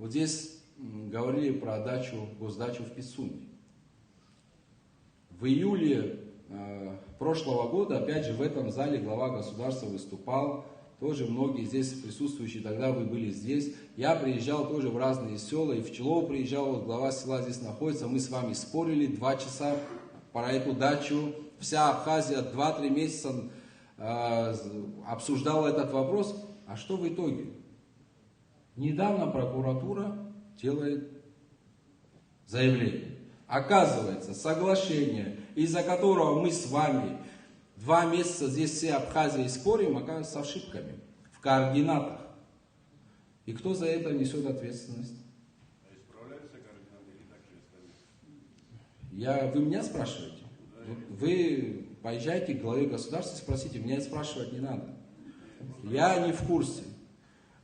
Вот здесь говорили про госдачу в Пицунде. В июле прошлого года, опять же, в этом зале глава государства выступал. Тоже многие здесь присутствующие, тогда вы были здесь. Я приезжал тоже в разные села, и в Пчелово приезжал, вот глава села здесь находится. Мы с вами спорили 2 часа про эту дачу. Вся Абхазия 2-3 месяца обсуждала этот вопрос. А что в итоге? Недавно прокуратура делает заявление. Оказывается, соглашение, из-за которого мы с вами 2 месяца здесь все Абхазии спорим, оказывается, с ошибками в координатах. И кто за это несет ответственность? А исправляются координаты или так же остались? Вы меня спрашиваете? Вы поезжайте к главе государства, спросите, меня спрашивать не надо. Я не в курсе.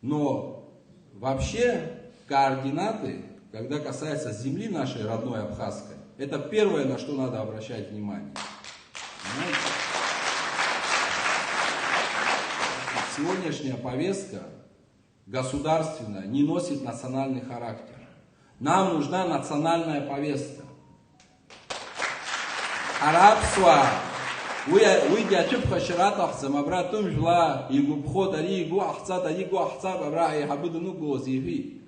Но вообще координаты, когда касается земли нашей родной абхазской, это первое, на что надо обращать внимание. Понимаете? Сегодняшняя повестка государственная не носит национальный характер. Нам нужна национальная повестка. Арабство. Вы дячубха ширатах замабратум жла и губхо дари гу ахца бабра и хабуду нугу зиви.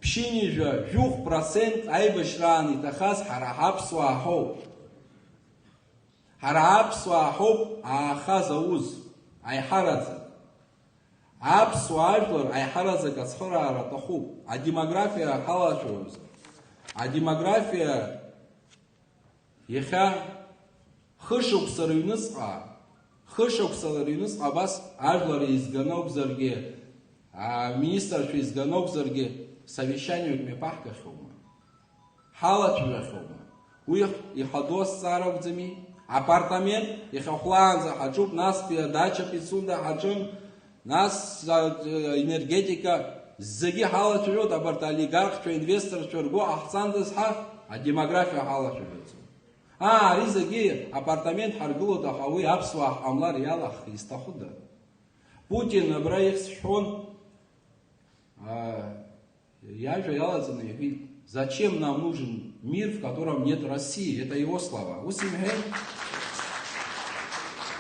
Пшини же 2% айбашрани тахас харахабсва хоб. Харахабсва хоб ахазауз айхарадзе. Абсуажлар айхарадзе касхара аратахуб. А демография халашуз. А демография еха хышук сарюнысqa бас ажлар изганоб зарге министр изганоб зарге совещанию к мепахка шума. Халачуя шума. Уих и ходос сарок зами. Апартамент и хохлан за хаджуб нас дача Пицунда хаджун нас энергетика заги халачует абарт олигарх что инвестор что го ахсандас ха а демография халачует. Ризаги апартамент харгулу дахауи абсва амлар ялах истахуда. Путин браих шон я же ялазаны. Зачем нам нужен мир, в котором нет России? Это его слова.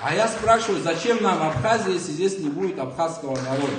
А я спрашиваю, зачем нам Абхазия, если здесь не будет абхазского народа?